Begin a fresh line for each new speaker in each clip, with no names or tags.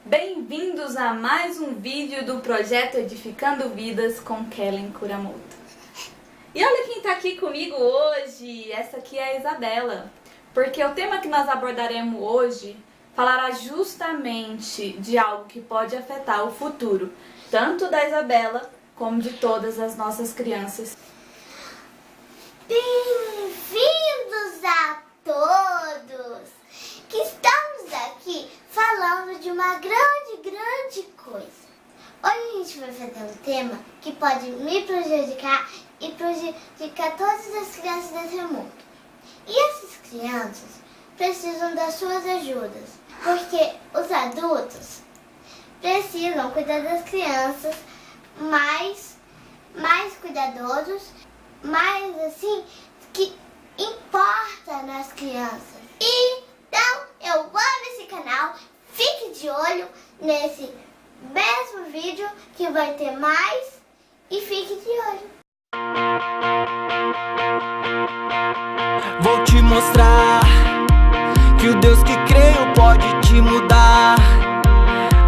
Bem-vindos a mais um vídeo do projeto Edificando Vidas com Kellen Kuramoto. E olha quem tá aqui comigo hoje, essa aqui é a Isabela, porque o tema que nós abordaremos hoje falará justamente de algo que pode afetar o futuro, tanto da Isabela como de todas as nossas crianças.
Bem-vindos a todos! Que estamos aqui falando de uma grande coisa. Hoje a gente vai fazer um tema que pode me prejudicar e prejudicar todas as crianças desse mundo. E essas crianças precisam das suas ajudas, porque os adultos precisam cuidar das crianças mais cuidadosos, mais assim, que importa nas crianças. Então, eu amo esse canal, fique de olho nesse mesmo vídeo que vai ter mais e fique de olho.
Vou te mostrar que o Deus que creio pode te mudar.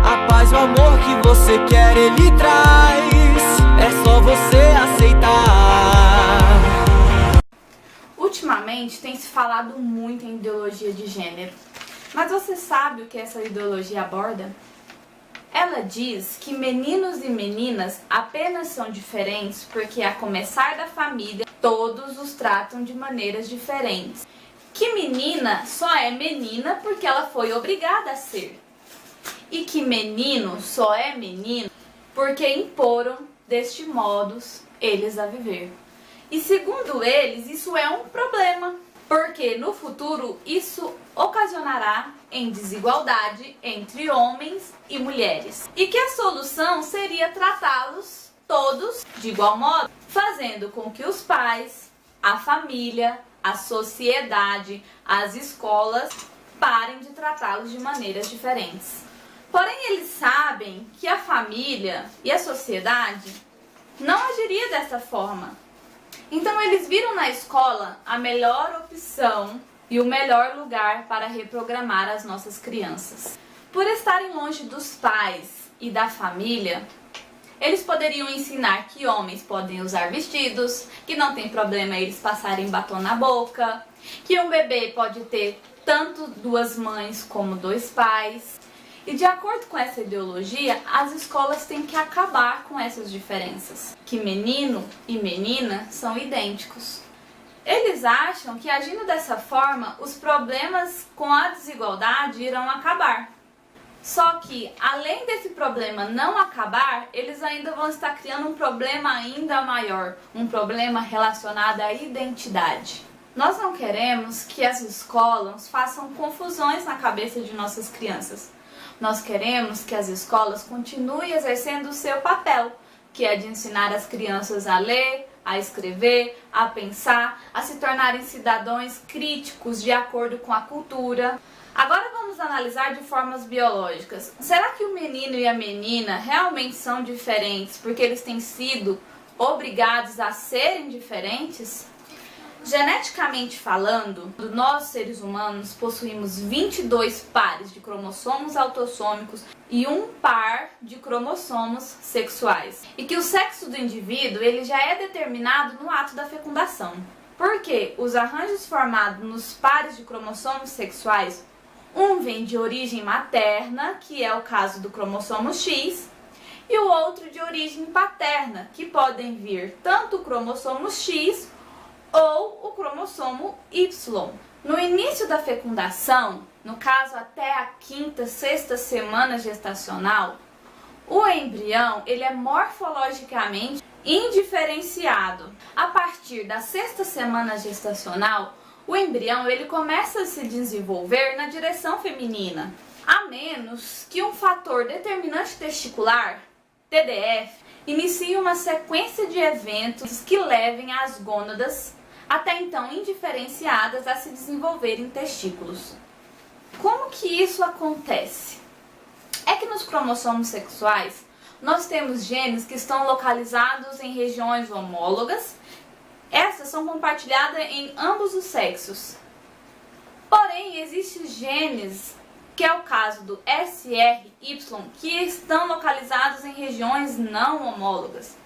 A paz e o amor que você quer, Ele traz. É só você aceitar.
Ultimamente tem se falado muito em ideologia de gênero, mas você sabe o que essa ideologia aborda? Ela diz que meninos e meninas apenas são diferentes porque, a começar da família, todos os tratam de maneiras diferentes. Que menina só é menina porque ela foi obrigada a ser. E que menino só é menino porque imporam deste modos eles a viver. E segundo eles, isso é um problema, porque no futuro isso ocasionará em desigualdade entre homens e mulheres. E que a solução seria tratá-los todos de igual modo, fazendo com que os pais, a família, a sociedade, as escolas parem de tratá-los de maneiras diferentes. Porém, eles sabem que a família e a sociedade não agiria dessa forma. Então eles viram na escola a melhor opção e o melhor lugar para reprogramar as nossas crianças. Por estarem longe dos pais e da família, eles poderiam ensinar que homens podem usar vestidos, que não tem problema eles passarem batom na boca, que um bebê pode ter tanto duas mães como dois pais. E de acordo com essa ideologia, as escolas têm que acabar com essas diferenças, que menino e menina são idênticos. Eles acham que agindo dessa forma, os problemas com a desigualdade irão acabar. Só que, além desse problema não acabar, eles ainda vão estar criando um problema ainda maior, um problema relacionado à identidade. Nós não queremos que as escolas façam confusões na cabeça de nossas crianças. Nós queremos que as escolas continuem exercendo o seu papel, que é de ensinar as crianças a ler, a escrever, a pensar, a se tornarem cidadãos críticos de acordo com a cultura. Agora vamos analisar de formas biológicas. Será que o menino e a menina realmente são diferentes porque eles têm sido obrigados a serem diferentes? Geneticamente falando, nós seres humanos possuímos 22 pares de cromossomos autossômicos e um par de cromossomos sexuais. E que o sexo do indivíduo ele já é determinado no ato da fecundação. Porque os arranjos formados nos pares de cromossomos sexuais, um vem de origem materna, que é o caso do cromossomo X, e o outro de origem paterna, que podem vir tanto o cromossomo X ou o cromossomo Y. No início da fecundação, no caso até a quinta, sexta semana gestacional, o embrião ele é morfologicamente indiferenciado. A partir da sexta semana gestacional, o embrião ele começa a se desenvolver na direção feminina, a menos que um fator determinante testicular, TDF, inicie uma sequência de eventos que levem as gônadas até então indiferenciadas a se desenvolverem testículos. Como que isso acontece? É que nos cromossomos sexuais nós temos genes que estão localizados em regiões homólogas Essas são compartilhadas em ambos os sexos. Porém, existem genes, que é o caso do SRY, que estão localizados em regiões não homólogas.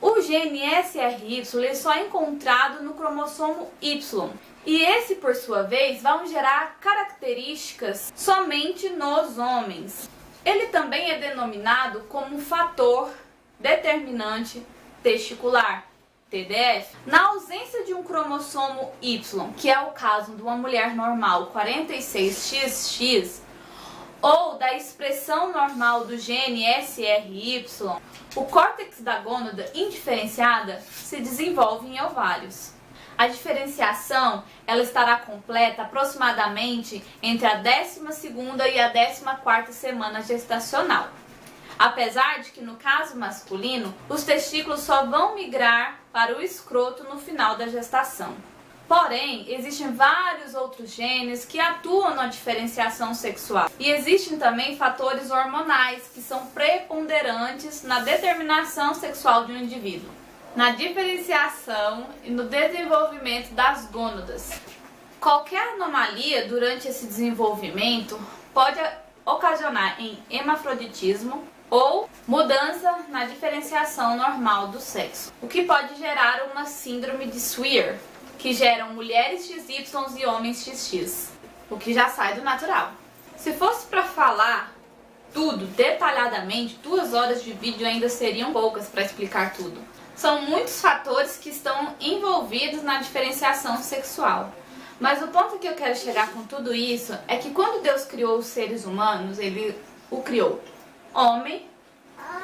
O gene SRY ele só é encontrado no cromossomo Y. E esse, por sua vez, vai gerar características somente nos homens. Ele também é denominado como fator determinante testicular, TDF. Na ausência de um cromossomo Y, que é o caso de uma mulher normal, 46XX, ou da expressão normal do gene SRY, o córtex da gônada indiferenciada se desenvolve em ovários. A diferenciação ela estará completa aproximadamente entre a 12ª e a 14ª semana gestacional. Apesar de que no caso masculino, os testículos só vão migrar para o escroto no final da gestação. Porém, existem vários outros genes que atuam na diferenciação sexual. E existem também fatores hormonais que são preponderantes na determinação sexual de um indivíduo, na diferenciação e no desenvolvimento das gônadas. Qualquer anomalia durante esse desenvolvimento pode ocasionar em hermafroditismo ou mudança na diferenciação normal do sexo, o que pode gerar uma síndrome de Swyer, que geram mulheres XY e homens XX, o que já sai do natural. Se fosse para falar tudo detalhadamente, 2 horas de vídeo ainda seriam poucas para explicar tudo. São muitos fatores que estão envolvidos na diferenciação sexual. Mas o ponto que eu quero chegar com tudo isso é que quando Deus criou os seres humanos, Ele o criou homem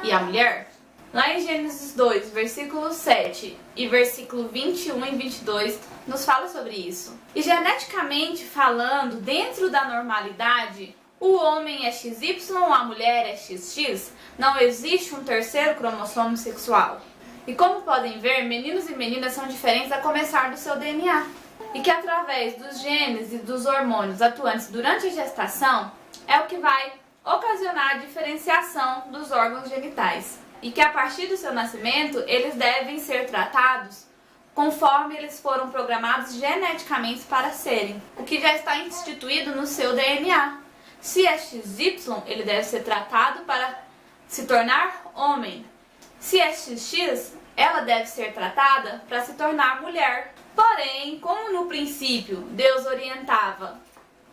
e a mulher. Lá em Gênesis 2, versículo 7 e versículo 21 e 22, nos fala sobre isso. E geneticamente falando, dentro da normalidade, o homem é XY, a mulher é XX, não existe um terceiro cromossomo sexual. E como podem ver, meninos e meninas são diferentes a começar do seu DNA. E que através dos genes e dos hormônios atuantes durante a gestação, é o que vai ocasionar a diferenciação dos órgãos genitais. E que a partir do seu nascimento, eles devem ser tratados conforme eles foram programados geneticamente para serem, o que já está instituído no seu DNA. Se é XY, ele deve ser tratado para se tornar homem. Se é XX, ela deve ser tratada para se tornar mulher. Porém, como no princípio Deus orientava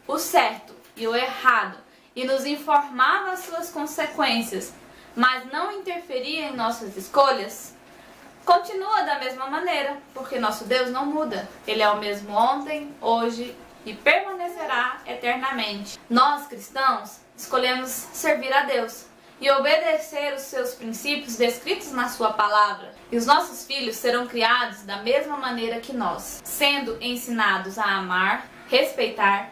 o certo e o errado e nos informava as suas consequências, mas não interferia em nossas escolhas, continua da mesma maneira, porque nosso Deus não muda. Ele é o mesmo ontem, hoje e permanecerá eternamente. Nós, cristãos, escolhemos servir a Deus e obedecer os seus princípios descritos na sua palavra. E os nossos filhos serão criados da mesma maneira que nós, sendo ensinados a amar, respeitar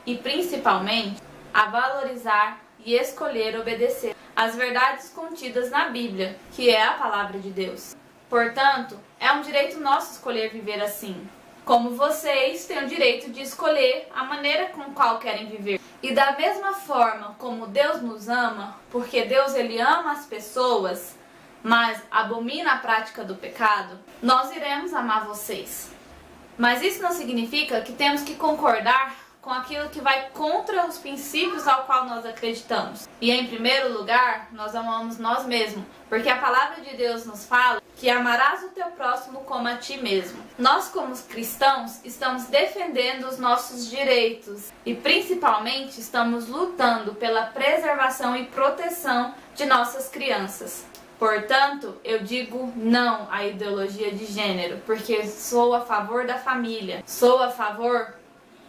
e principalmente a valorizar e escolher obedecer as verdades contidas na Bíblia, que é a palavra de Deus. Portanto, é um direito nosso escolher viver assim, como vocês têm o direito de escolher a maneira com qual querem viver. E da mesma forma como Deus nos ama, porque Deus ele ama as pessoas, mas abomina a prática do pecado, nós iremos amar vocês. Mas isso não significa que temos que concordar com aquilo que vai contra os princípios ao qual nós acreditamos. E em primeiro lugar, nós amamos nós mesmos, porque a palavra de Deus nos fala que amarás o teu próximo como a ti mesmo. Nós, como cristãos, estamos defendendo os nossos direitos e principalmente estamos lutando pela preservação e proteção de nossas crianças. Portanto, eu digo não à ideologia de gênero, porque sou a favor da família, sou a favor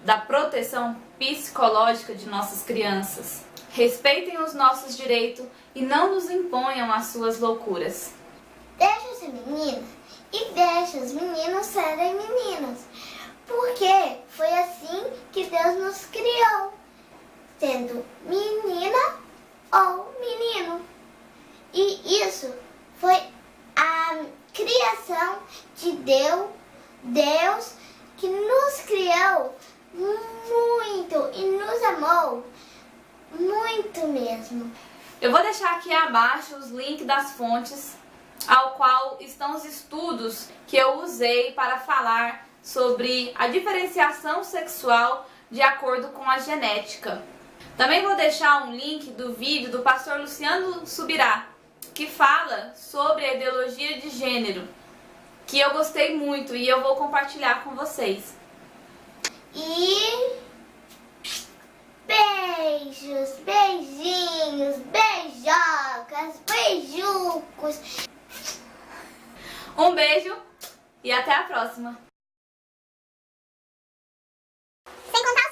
da proteção psicológica de nossas crianças. Respeitem os nossos direitos e não nos imponham as suas loucuras.
Deixa ser menina e deixa os meninos serem meninos, porque foi assim que Deus nos criou, sendo menina ou menino. E isso foi a criação de Deus que nos criou muito e nos amou muito mesmo.
Eu vou deixar aqui abaixo os links das fontes ao qual estão os estudos que eu usei para falar sobre a diferenciação sexual de acordo com a genética. Também vou deixar um link do vídeo do pastor Luciano Subirá, que fala sobre a ideologia de gênero, que eu gostei muito e eu vou compartilhar com vocês.
E beijos, beijinhos, beijocas, beijucos.
Um beijo e até a próxima!
Sem contar